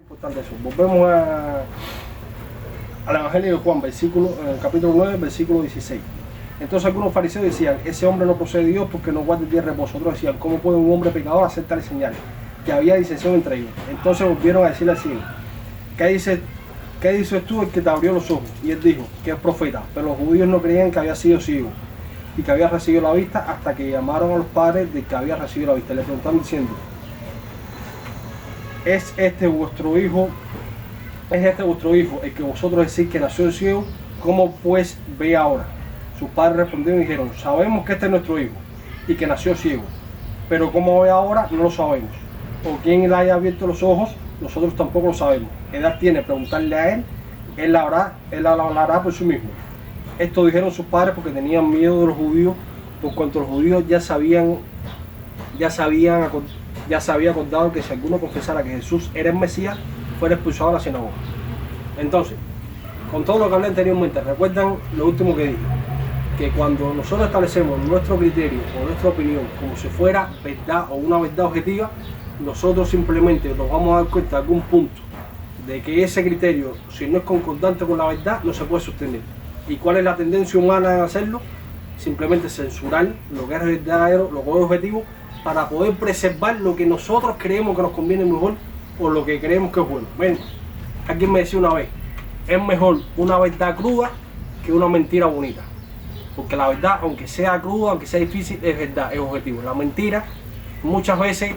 Importante eso. Volvemos al Evangelio de Juan, capítulo 9, versículo 16. Entonces algunos fariseos decían, ese hombre no procede de Dios porque no guarda el día de reposo. Otros decían, ¿cómo puede un hombre pecador hacer tales señales? Que había disensión entre ellos. Entonces volvieron a decirle así, ¿qué dices tú el que te abrió los ojos? Y él dijo, que es profeta. Pero los judíos no creían que había sido ciego y que había recibido la vista hasta que llamaron a los padres de que había recibido la vista. Le preguntaron diciendo, ¿es este vuestro hijo el que vosotros decís que nació ciego? ¿Cómo pues ve ahora? Sus padres respondieron y dijeron, sabemos que este es nuestro hijo y que nació ciego, pero cómo ve ahora no lo sabemos. O quién le haya abierto los ojos, nosotros tampoco lo sabemos. ¿Qué edad tiene? Preguntarle a él hablará por sí mismo. Esto dijeron sus padres porque tenían miedo de los judíos, por cuanto los judíos ya se había acordado que si alguno confesara que Jesús era el Mesías, fuera expulsado de la sinagoga. Entonces, con todo lo que hablé anteriormente, recuerdan lo último que dije, que cuando nosotros establecemos nuestro criterio o nuestra opinión como si fuera verdad o una verdad objetiva, nosotros simplemente nos vamos a dar cuenta de algún punto de que ese criterio, si no es concordante con la verdad, no se puede sostener. ¿Y cuál es la tendencia humana en hacerlo? Simplemente censurar lo que es verdadero, lo que es objetivo, para poder preservar lo que nosotros creemos que nos conviene mejor o lo que creemos que es bueno. Ven, alguien me decía una vez, es mejor una verdad cruda que una mentira bonita. Porque la verdad, aunque sea cruda, aunque sea difícil, es verdad, es objetivo. La mentira muchas veces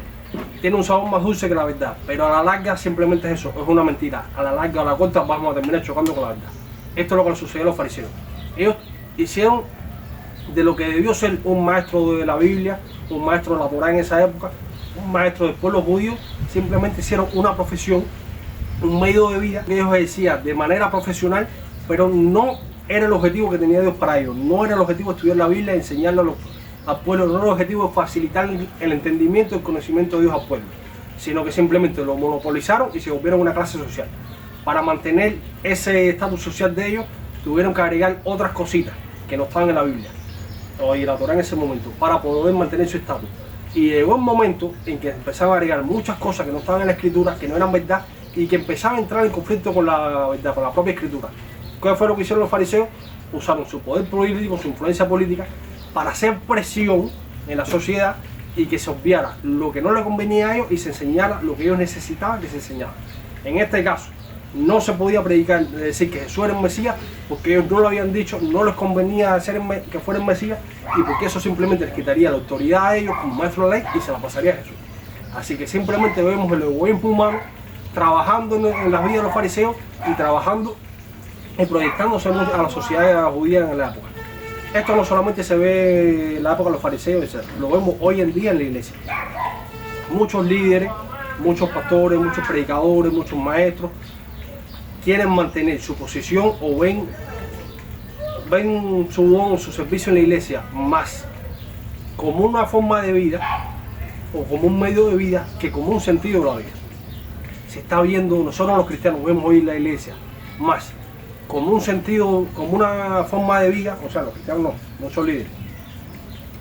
tiene un sabor más dulce que la verdad, pero a la larga simplemente es eso, es una mentira. A la larga, a la corta, vamos a terminar chocando con la verdad. Esto es lo que le sucedió a los fariseos. Ellos hicieron de lo que debió ser un maestro de la Biblia, un maestro de la Torá en esa época, un maestro del pueblo judío, simplemente hicieron una profesión, un medio de vida que ellos decían de manera profesional, pero no era el objetivo que tenía Dios para ellos. No era el objetivo de estudiar la Biblia, enseñarlo al pueblo, no era el objetivo de facilitar el entendimiento y el conocimiento de Dios al pueblo, sino que simplemente lo monopolizaron y se volvieron una clase social. Para mantener ese estatus social de ellos, tuvieron que agregar otras cositas que no estaban en la Biblia o en la Torá en ese momento, para poder mantener su estatus. Y llegó un momento en que empezaron a agregar muchas cosas que no estaban en la Escritura, que no eran verdad, y que empezaban a entrar en conflicto con la verdad, con la propia Escritura. ¿Qué fue lo que hicieron los fariseos? Usaron su poder político, su influencia política, para hacer presión en la sociedad y que se obviara lo que no le convenía a ellos y se enseñara lo que ellos necesitaban que se enseñara. En este caso, no se podía predicar, decir que Jesús era el Mesías, porque ellos no lo habían dicho, no les convenía que fuera el Mesías, y porque eso simplemente les quitaría la autoridad a ellos como maestro de la ley y se la pasaría a Jesús. Así que simplemente vemos el egoísmo humano trabajando en la vida de los fariseos y trabajando y proyectándose a la sociedad judía en la época. Esto no solamente se ve en la época de los fariseos, lo vemos hoy en día en la iglesia. Muchos líderes, muchos pastores, muchos predicadores, muchos maestros quieren mantener su posición o ven su servicio en la iglesia más como una forma de vida o como un medio de vida que como un sentido de la vida. Se está viendo, nosotros los cristianos vemos hoy en la iglesia más como un sentido, como una forma de vida, o sea, los cristianos no son líderes,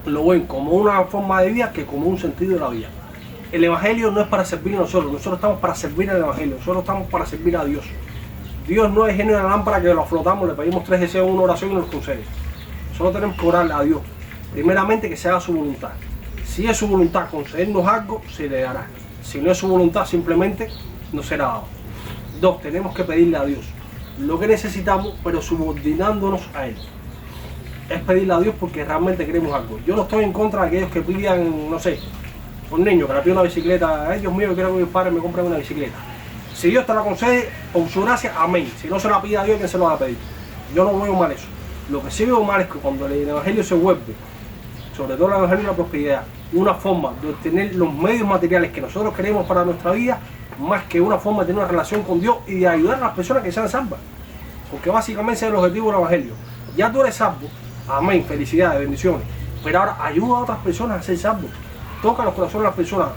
lo ven como una forma de vida que como un sentido de la vida. El evangelio no es para servir a nosotros estamos para servir al evangelio, nosotros estamos para servir a Dios. Dios no es genio de la lámpara que lo flotamos, le pedimos 3 deseos, una oración y nos concede. Solo tenemos que orarle a Dios, primeramente que se haga su voluntad. Si es su voluntad concedernos algo, se le dará. Si no es su voluntad, simplemente no será dado. 2, tenemos que pedirle a Dios lo que necesitamos, pero subordinándonos a Él. Es pedirle a Dios porque realmente queremos algo. Yo no estoy en contra de aquellos que pidan, no sé, un niño que le pide una bicicleta. Ay, Dios mío, quiero que mis padres me compren una bicicleta. Si Dios te la concede, por su gracia, amén. Si no se la pide a Dios, ¿quién se lo va a pedir? Yo no veo mal eso. Lo que sí veo mal es que cuando el evangelio se vuelve, sobre todo el evangelio de la prosperidad, una forma de obtener los medios materiales que nosotros queremos para nuestra vida, más que una forma de tener una relación con Dios y de ayudar a las personas que sean salvas. Porque básicamente ese es el objetivo del evangelio. Ya tú eres salvo, amén, felicidades, bendiciones. Pero ahora ayuda a otras personas a ser salvos. Toca los corazones de las personas.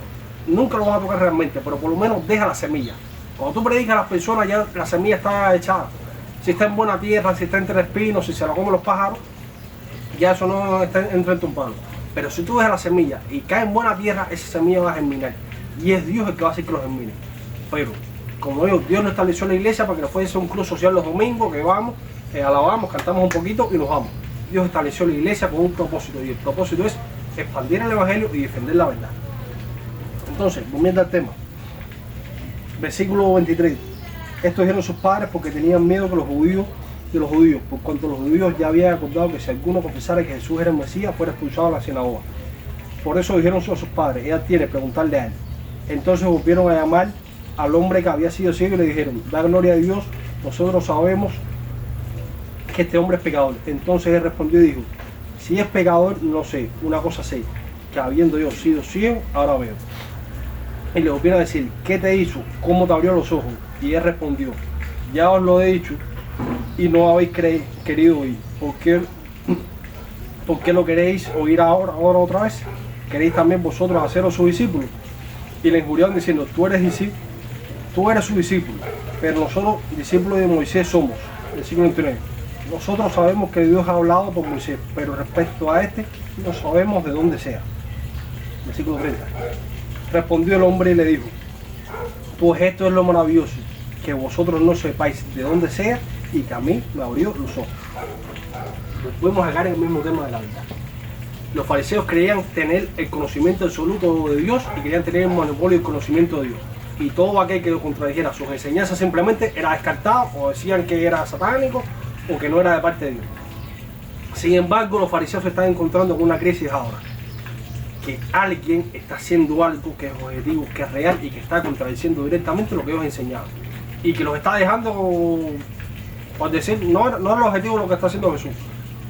Nunca lo vas a tocar realmente, pero por lo menos deja la semilla. Cuando tú predicas a las personas, ya la semilla está echada. Si está en buena tierra, si está entre espinos, si se la comen los pájaros, ya eso no entra en tu palo. Pero si tú dejas la semilla y cae en buena tierra, esa semilla va a germinar. Y es Dios el que va a hacer que lo germine. Pero Como Dios nos estableció la iglesia para que fuese un club social los domingos, que vamos, alabamos, cantamos un poquito y nos vamos. Dios estableció la iglesia con un propósito, y el propósito es expandir el evangelio y defender la verdad. Entonces, volviendo al tema, versículo 23. Esto dijeron sus padres porque tenían miedo de los judíos, por cuanto los judíos ya habían acordado que si alguno confesara que Jesús era el Mesías, fuera expulsado de la sinagoga. Por eso dijeron a sus padres, ella tiene, preguntarle a él. Entonces volvieron a llamar al hombre que había sido ciego y le dijeron, da gloria a Dios, nosotros sabemos que este hombre es pecador. Entonces él respondió y dijo, si es pecador, no sé, una cosa sé, que habiendo yo sido ciego, ahora veo. Y le volvieron a decir, ¿qué te hizo? ¿Cómo te abrió los ojos? Y él respondió, ya os lo he dicho y no habéis querido oír. ¿Por qué lo queréis oír ahora otra vez? ¿Queréis también vosotros haceros sus discípulos? Y le injuriaron diciendo, tú eres su discípulo, pero nosotros discípulos de Moisés somos. Versículo 29. Nosotros sabemos que Dios ha hablado por Moisés, pero respecto a este no sabemos de dónde sea. Versículo 30. Respondió el hombre y le dijo, pues esto es lo maravilloso, que vosotros no sepáis de dónde sea y que a mí me abrió los ojos. Nos podemos sacar en el mismo tema de la verdad. Los fariseos creían tener el conocimiento absoluto de Dios y querían tener el monopolio del conocimiento de Dios. Y todo aquel que lo contradijera sus enseñanzas simplemente era descartado, o decían que era satánico o que no era de parte de Dios. Sin embargo, los fariseos se están encontrando con una crisis ahora. Que alguien está haciendo algo que es objetivo, que es real y que está contradiciendo directamente lo que ellos enseñaban. Y que los está dejando, por decir, no era el objetivo lo que está haciendo Jesús,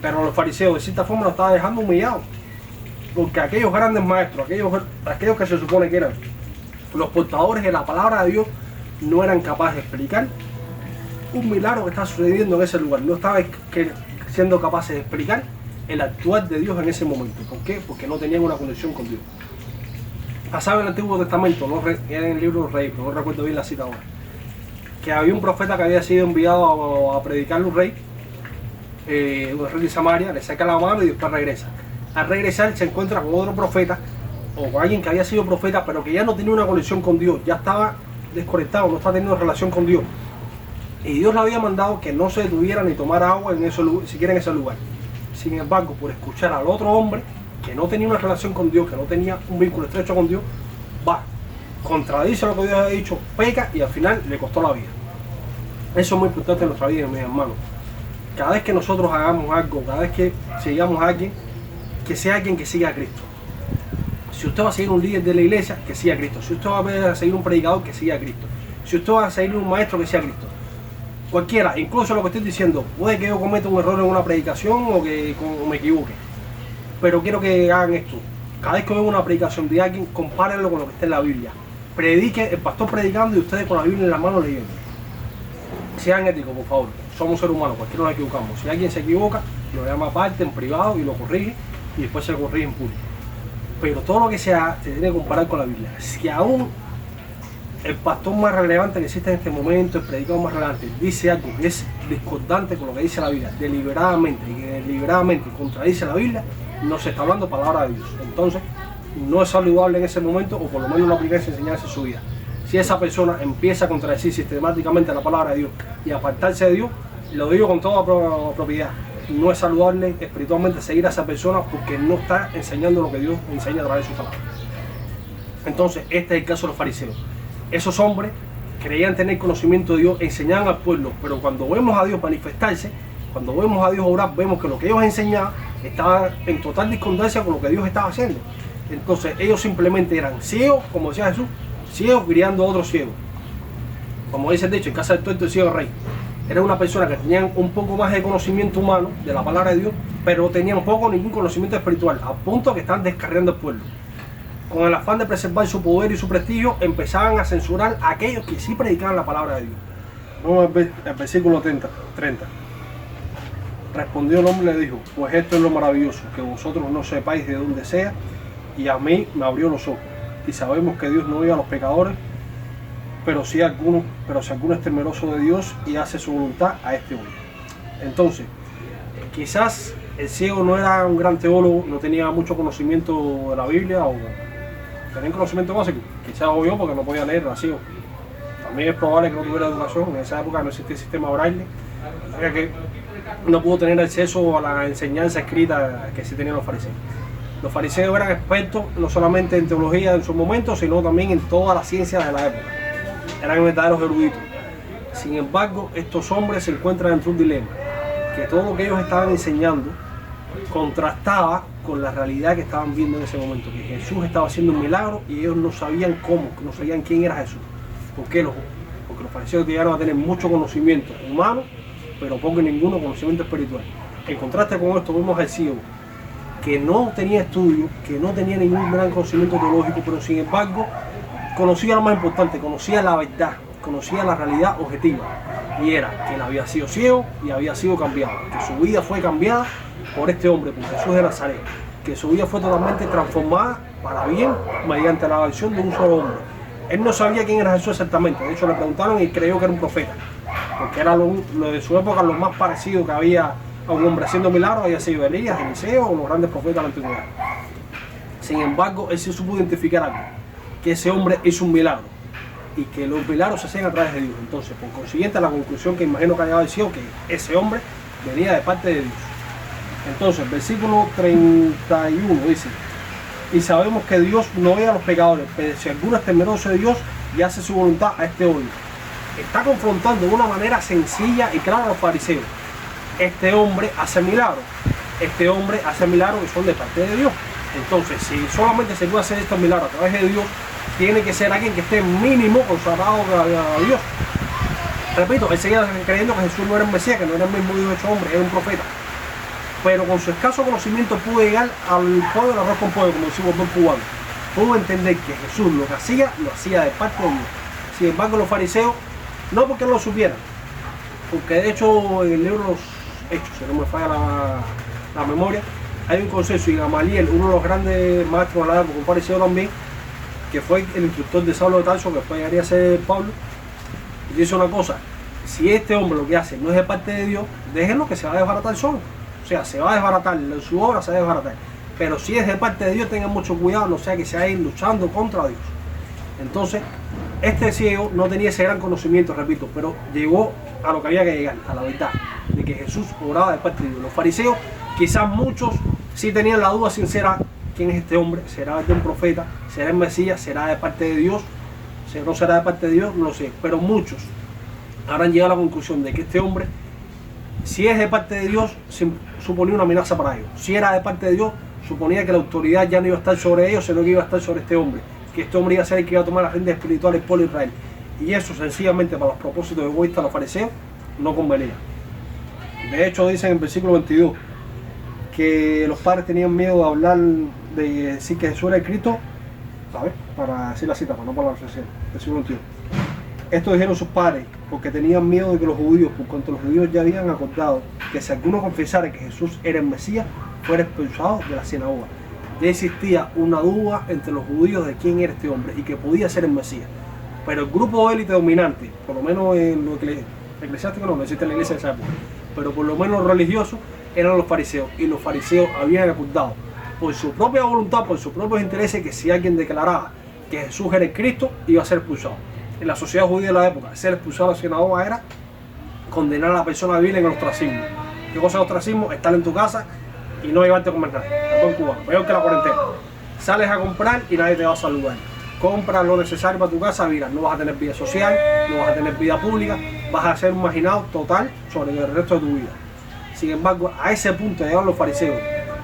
pero los fariseos de cierta forma los estaba dejando humillados. Porque aquellos grandes maestros, aquellos que se supone que eran los portadores de la palabra de Dios, no eran capaces de explicar un milagro que está sucediendo en ese lugar. No estaban siendo capaces de explicar el actuar de Dios en ese momento. ¿Por qué? Porque no tenían una conexión con Dios. Pasaba en el Antiguo Testamento, era en el libro de los Reyes, no recuerdo bien la cita ahora, que había un profeta que había sido enviado a predicarle a un rey de Samaria, le saca la mano y después regresa. Al regresar se encuentra con otro profeta, o con alguien que había sido profeta, pero que ya no tenía una conexión con Dios, ya estaba desconectado, no estaba teniendo relación con Dios. Y Dios le había mandado que no se detuviera ni tomara agua en ese lugar, siquiera en ese lugar. Sin embargo, por escuchar al otro hombre que no tenía una relación con Dios, que no tenía un vínculo estrecho con Dios, contradice lo que Dios ha dicho, peca y al final le costó la vida. Eso es muy importante en nuestra vida, mis hermanos. Cada vez que nosotros hagamos algo, cada vez que sigamos a alguien, que sea alguien que siga a Cristo. Si usted va a seguir un líder de la iglesia, que siga a Cristo. Si usted va a seguir un predicador, que siga a Cristo. Si usted va a seguir un maestro, que siga a Cristo. Cualquiera, incluso lo que estoy diciendo, puede que yo cometa un error en una predicación o que me equivoque. Pero quiero que hagan esto. Cada vez que vean una predicación de alguien, compárenlo con lo que está en la Biblia. Predique, el pastor predicando y ustedes con la Biblia en la mano leyendo. Sean éticos, por favor. Somos seres humanos, cualquiera nos equivocamos. Si alguien se equivoca, lo llama aparte, en privado y lo corrige y después se corrige en público. Pero todo lo que se haga se tiene que comparar con la Biblia. Si aún el pastor más relevante que existe en este momento, el predicador más relevante, dice algo que es discordante con lo que dice la Biblia, deliberadamente y que deliberadamente contradice la Biblia, no se está hablando palabra de Dios. Entonces, no es saludable en ese momento, o por lo menos no aplicar esa enseñanza en su vida. Si esa persona empieza a contradecir sistemáticamente la palabra de Dios y a apartarse de Dios, lo digo con toda propiedad, no es saludable espiritualmente seguir a esa persona porque no está enseñando lo que Dios enseña a través de su palabra. Entonces, este es el caso de los fariseos. Esos hombres creían tener conocimiento de Dios, enseñaban al pueblo, pero cuando vemos a Dios manifestarse, cuando vemos a Dios obrar, vemos que lo que ellos enseñaban estaba en total discordancia con lo que Dios estaba haciendo. Entonces ellos simplemente eran ciegos, como decía Jesús, ciegos criando a otros ciegos. Como dice el dicho, en casa del tuerto y ciego rey. Era una persona que tenían un poco más de conocimiento humano de la palabra de Dios, pero tenían poco o ningún conocimiento espiritual, a punto que están descarriando el pueblo. Con el afán de preservar su poder y su prestigio, empezaban a censurar a aquellos que sí predicaban la palabra de Dios. Vamos al versículo 30. Respondió el hombre y le dijo, pues esto es lo maravilloso, que vosotros no sepáis de dónde sea, y a mí me abrió los ojos. Y sabemos que Dios no oye a los pecadores, pero si alguno es temeroso de Dios y hace su voluntad, a este oye. Entonces, quizás el ciego no era un gran teólogo, no tenía mucho conocimiento de la Biblia, o tenía conocimiento básico, quizás oyó porque no podía leer, era ciego. También es probable que no tuviera educación. En esa época no existía el sistema braille, o sea que no pudo tener acceso a la enseñanza escrita que sí tenían los fariseos. Los fariseos eran expertos no solamente en teología en su momento, sino también en todas las ciencias de la época. Eran verdaderos eruditos. Sin embargo, estos hombres se encuentran entre un dilema, que todo lo que ellos estaban enseñando contrastaba con la realidad que estaban viendo en ese momento, que Jesús estaba haciendo un milagro y ellos no sabían cómo, no sabían quién era Jesús. ¿Por qué? Porque los fariseos llegaron a tener mucho conocimiento humano, pero poco y ninguno conocimiento espiritual. En contraste con esto vemos al ciego, que no tenía estudio, que no tenía ningún gran conocimiento teológico, pero sin embargo conocía lo más importante, conocía la verdad, conocía la realidad objetiva, y era que él había sido ciego y había sido cambiado, que su vida fue cambiada por este hombre, por Jesús de Nazaret, que su vida fue totalmente transformada para bien mediante la acción de un solo hombre. Él no sabía quién era Jesús exactamente, de hecho le preguntaron y creyó que era un profeta, porque era lo de su época lo más parecido que había a un hombre haciendo milagros, había sido Elías, Eliseo o los grandes profetas de la antigüedad. Sin embargo, él sí supo identificar algo, que ese hombre hizo un milagro y que los milagros se hacían a través de Dios. Entonces, por consiguiente, la conclusión que imagino que haya sido que ese hombre venía de parte de Dios. Entonces, versículo 31 dice: y sabemos que Dios no ve a los pecadores, pero si alguno es temeroso de Dios y hace su voluntad, a este oye. Está confrontando de una manera sencilla y clara a los fariseos. Este hombre hace milagros. Este hombre hace milagros que son de parte de Dios. Entonces, si solamente se puede hacer estos milagros a través de Dios, tiene que ser alguien que esté mínimo consagrado a Dios. Repito, él seguía creyendo que Jesús no era el Mesías, que no era el mismo Dios hecho hombre, era un profeta. Pero con su escaso conocimiento pudo llegar al pueblo del arroz con pollo, como decimos los cubanos. Pudo entender que Jesús lo hacía de parte de Dios. Sin embargo, los fariseos, no porque no lo supieran, porque de hecho en el libro de los Hechos, si no me falla la memoria, hay un consenso, y Gamaliel, uno de los grandes maestros de la época, un fariseo también, que fue el instructor de Saulo de Tarso, que después llegaría a ser Pablo, y dice una cosa: si este hombre lo que hace no es de parte de Dios, déjenlo, que se va a desbaratar solo. O sea, se va a desbaratar, su obra se va a desbaratar. Pero si es de parte de Dios, tengan mucho cuidado, no sea que se vayan luchando contra Dios. Entonces, este ciego no tenía ese gran conocimiento, repito, pero llegó a lo que había que llegar, a la verdad, de que Jesús obraba de parte de Dios. Los fariseos, quizás muchos sí tenían la duda sincera: ¿quién es este hombre? ¿Será de un profeta? ¿Será el Mesías? ¿Será de parte de Dios? ¿No será de parte de Dios? No lo sé. Pero muchos habrán llegado a la conclusión de que este hombre, si es de parte de Dios, suponía una amenaza para ellos. Si era de parte de Dios, suponía que la autoridad ya no iba a estar sobre ellos, sino que iba a estar sobre este hombre. Que este hombre iba a ser el que iba a tomar las riendas espirituales por Israel. Y eso, sencillamente, para los propósitos egoístas de los fariseos, no convenía. De hecho, dicen en el versículo 22 que los padres tenían miedo de hablar, de decir que Jesús era el Cristo, ¿sabes? Para decir la cita, para no para la reflexión. Versículo 22. Esto dijeron sus padres porque tenían miedo de que los judíos, por cuanto los judíos ya habían acordado que si alguno confesara que Jesús era el Mesías, fuera expulsado de la sinagoga. Ya existía una duda entre los judíos de quién era este hombre y que podía ser el Mesías. Pero el grupo de élite dominante, por lo menos en lo eclesiástico no existe en la iglesia de esa época, pero por lo menos religioso, eran los fariseos. Y los fariseos habían acordado por su propia voluntad, por sus propios intereses, que si alguien declaraba que Jesús era el Cristo, iba a ser expulsado. En la sociedad judía de la época, ser expulsado de la sinagoga era condenar a la persona a vivir en el ostracismo. ¿Qué cosa es ostracismo? Estar en tu casa y no llevarte a comer nada. En cubano, peor que la cuarentena. Sales a comprar y nadie te va a saludar. Compra lo necesario para tu casa, mira, no vas a tener vida social, no vas a tener vida pública, vas a ser un marginado total sobre el resto de tu vida. Sin embargo, a ese punto llegaron los fariseos,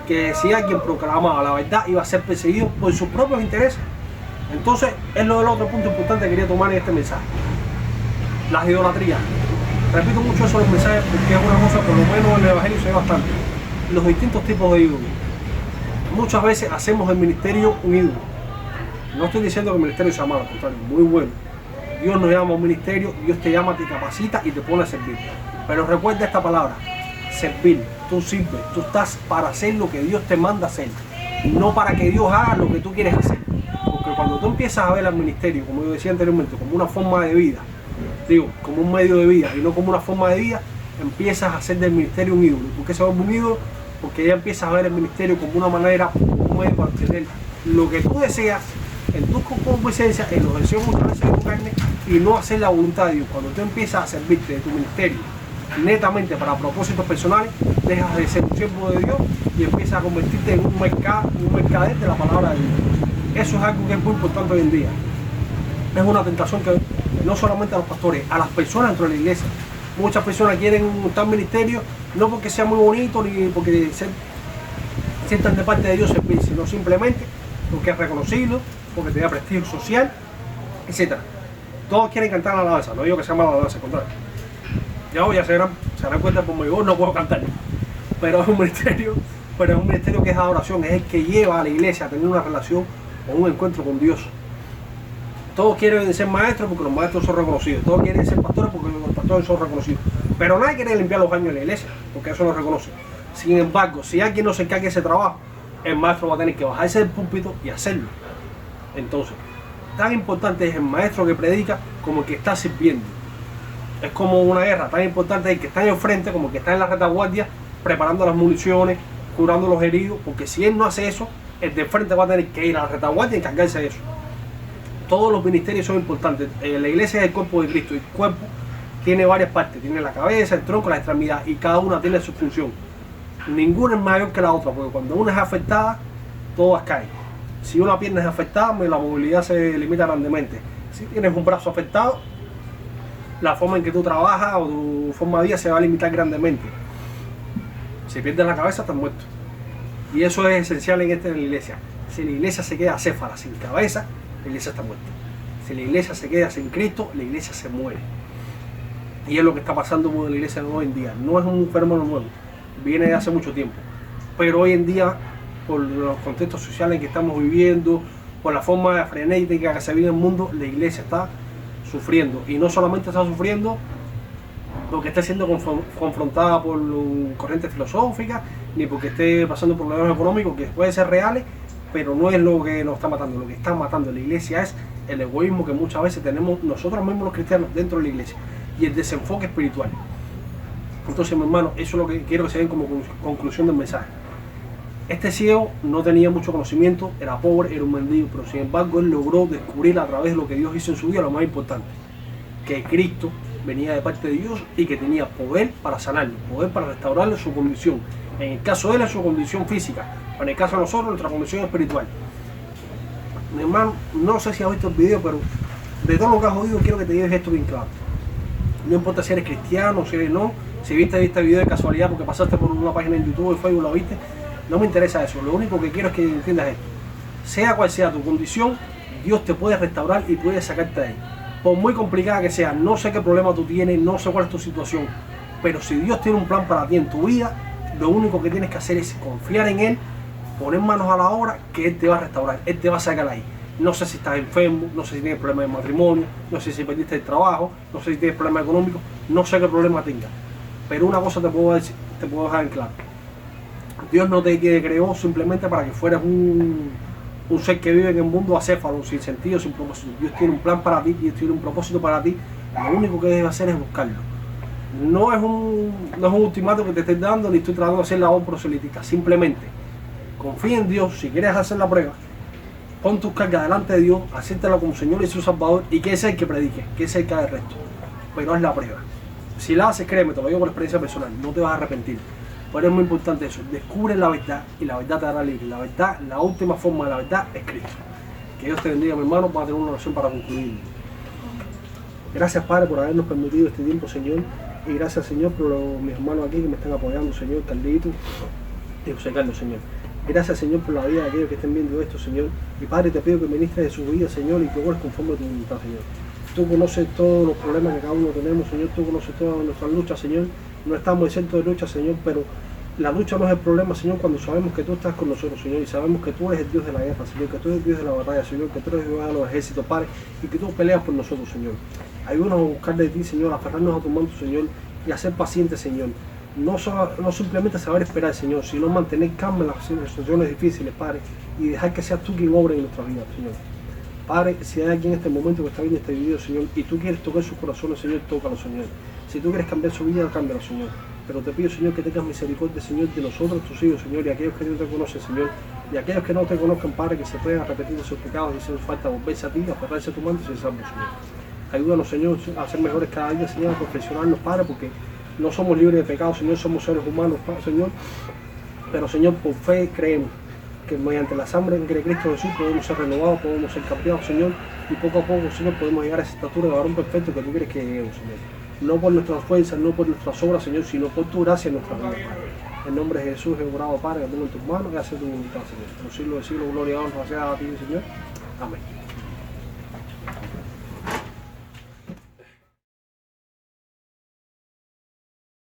que si alguien proclamaba la verdad iba a ser perseguido por sus propios intereses. Entonces, es lo del otro punto importante que quería tomar en este mensaje: las idolatrías. Repito mucho eso en los mensajes porque es una cosa, por lo menos en el Evangelio se ve bastante. Los distintos tipos de ídolos. Muchas veces hacemos el ministerio un ídolo. No estoy diciendo que el ministerio sea malo, al contrario, muy bueno. Dios nos llama a un ministerio, Dios te llama, te capacita y te pone a servir. Pero recuerda esta palabra: servir. Tú sirves, tú estás para hacer lo que Dios te manda hacer, no para que Dios haga lo que tú quieres hacer. Porque cuando tú empiezas a ver al ministerio, como yo decía anteriormente, como una forma de vida, como un medio de vida y no como una forma de vida, empiezas a hacer del ministerio un ídolo. ¿Por qué se vuelve un ídolo? Porque ya empiezas a ver el ministerio como una manera, un medio para obtener lo que tú deseas en tu concupiscencia, en los deseos muchas veces de tu carne, y no hacer la voluntad de Dios, cuando tú empiezas a servirte de tu ministerio netamente para propósitos personales, dejas de ser un siervo de Dios y empiezas a convertirte en un mercader de la palabra de Dios. Eso es algo que es muy importante hoy en día. Es una tentación que no solamente a los pastores, a las personas dentro de la iglesia. Muchas personas quieren estar en ministerio no porque sea muy bonito ni porque sientan de parte de Dios servir, sino simplemente porque es reconocido, porque te da prestigio social, etc. Todos quieren cantar la alabanza, no digo que sea mala alabanza, al contrario. Ya se darán cuenta por mi voz, no puedo cantar, pero es un ministerio que es adoración, es el que lleva a la iglesia a tener una relación o un encuentro con Dios. Todos quieren ser maestros porque los maestros son reconocidos, todos quieren ser pastores porque los pastores son reconocidos, pero nadie quiere limpiar los baños de la iglesia porque eso lo reconoce. Sin embargo, si alguien no se encarga de ese trabajo, el maestro va a tener que bajarse del púlpito y hacerlo. Entonces, tan importante es el maestro que predica como el que está sirviendo. Es como una guerra, tan importante es el que está en el frente como el que está en la retaguardia preparando las municiones, curando los heridos, porque si él no hace eso, el de frente va a tener que ir a la retaguardia y encargarse de eso. Todos los ministerios son importantes. La iglesia es el cuerpo de Cristo y el cuerpo tiene varias partes, tiene la cabeza, el tronco, la extremidad y cada una tiene su función. Ninguna es mayor que la otra, porque cuando una es afectada, todas caen. Si una pierna es afectada, la movilidad se limita grandemente. Si tienes un brazo afectado, la forma en que tú trabajas o tu forma de vida se va a limitar grandemente. Si pierdes la cabeza, estás muerto. Y eso es esencial en la iglesia. Si la iglesia se queda acéfala, sin cabeza, la iglesia está muerta. Si la iglesia se queda sin Cristo, la iglesia se muere. Y es lo que está pasando en la iglesia hoy en día. No es un fenómeno nuevo, viene de hace mucho tiempo. Pero hoy en día, por los contextos sociales en que estamos viviendo, por la forma frenética que se vive en el mundo, la iglesia está sufriendo. Y no solamente está sufriendo porque esté siendo confrontada por corrientes filosóficas, ni porque esté pasando problemas económicos que pueden ser reales, pero no es lo que nos está matando. Lo que está matando a la iglesia es el egoísmo que muchas veces tenemos nosotros mismos los cristianos dentro de la iglesia y el desenfoque espiritual. Entonces, mi hermano, eso es lo que quiero que se den como conclusión del mensaje. Este ciego no tenía mucho conocimiento, era pobre, era un mendigo, pero sin embargo él logró descubrir a través de lo que Dios hizo en su vida lo más importante, que Cristo venía de parte de Dios y que tenía poder para sanarlo, poder para restaurarle su condición. En el caso de él es su condición física, en el caso de nosotros nuestra condición espiritual. Mi hermano, no sé si has visto el video, pero de todo lo que has oído quiero que te lleves esto bien claro. No importa si eres cristiano, si eres no, si viste este video de casualidad porque pasaste por una página en YouTube o Facebook, lo viste, no me interesa eso. Lo único que quiero es que entiendas esto. Sea cual sea tu condición, Dios te puede restaurar y puede sacarte de ahí. Por muy complicada que sea, no sé qué problema tú tienes, no sé cuál es tu situación, pero si Dios tiene un plan para ti en tu vida, lo único que tienes que hacer es confiar en Él, poner manos a la obra, que Él te va a restaurar, Él te va a sacar ahí. No sé si estás enfermo, no sé si tienes problemas de matrimonio, no sé si perdiste el trabajo, no sé si tienes problemas económicos, no sé qué problema tengas. Pero una cosa te puedo dejar en claro. Dios no te creó simplemente para que fueras un ser que vive en el mundo acéfalo, sin sentido, sin propósito. Dios tiene un plan para ti, Dios tiene un propósito para ti. Lo único que debes hacer es buscarlo. No es un ultimato que te estés dando, ni estoy tratando de hacer la obra proselítica. Simplemente confía en Dios. Si quieres hacer la prueba, pon tus cargas delante de Dios, acéptalo como Señor y su Salvador, y que es el que predique, que es el que haga el resto. Pero es la prueba. Si la haces, créeme, te lo digo por experiencia personal, no te vas a arrepentir. Pero es muy importante eso, descubre la verdad y la verdad te hará libre. La verdad, la última forma de la verdad es Cristo. Que Dios te bendiga, mi hermano. Vamos a tener una oración para concluir. Gracias, Padre, por habernos permitido este tiempo, Señor. Y gracias, Señor, por mis hermanos aquí que me están apoyando, Señor, Carlito y José Carlos, Señor. Gracias, Señor, por la vida de aquellos que estén viendo esto, Señor. Y Padre, te pido que ministres de su vida, Señor, y que obres conforme a tu voluntad, Señor. Tú conoces todos los problemas que cada uno tenemos, Señor. Tú conoces todas nuestras luchas, Señor. No estamos exentos de lucha, Señor, pero la lucha no es el problema, Señor, cuando sabemos que tú estás con nosotros, Señor, y sabemos que tú eres el Dios de la guerra, Señor, que tú eres el Dios de la batalla, Señor, que tú eres el Dios de los ejércitos, Padre, y que tú peleas por nosotros, Señor. Ayúdanos a buscar de ti, Señor, a aferrarnos a tu manto, Señor, y a ser pacientes, Señor. No simplemente saber esperar, Señor, sino mantener calma en las situaciones difíciles, Padre, y dejar que seas tú quien obre en nuestra vida, Señor. Padre, si hay alguien en este momento que está viendo este video, Señor, y tú quieres tocar sus corazones, Señor, tócalo, Señor. Si tú quieres cambiar su vida, cámbialo, Señor. Pero te pido, Señor, que tengas misericordia, Señor, de nosotros, tus hijos, Señor, y aquellos que no te conocen, Señor, y aquellos que no te conozcan, Padre, que se puedan arrepentir de sus pecados y si hace falta volverse a ti, aferrarse a tu manto y ser salvo, Señor. Ayúdanos, Señor, a ser mejores cada día, Señor, a perfeccionarnos, Padre, porque no somos libres de pecado, Señor, somos seres humanos, Señor. Pero, Señor, por fe creemos que mediante la sangre de Cristo Jesús podemos ser renovados, podemos ser cambiados, Señor, y poco a poco, Señor, podemos llegar a esa estatura de varón perfecto que tú quieres que lleguemos, Señor. No por nuestras fuerzas, no por nuestras obras, Señor, sino por tu gracia en nuestra vida, Padre. En nombre de Jesús, he orado, Padre, que pongo en tus manos y hace tu voluntad, Señor. Por los siglos de siglos, gloria y honra sea a ti, Señor. Amén.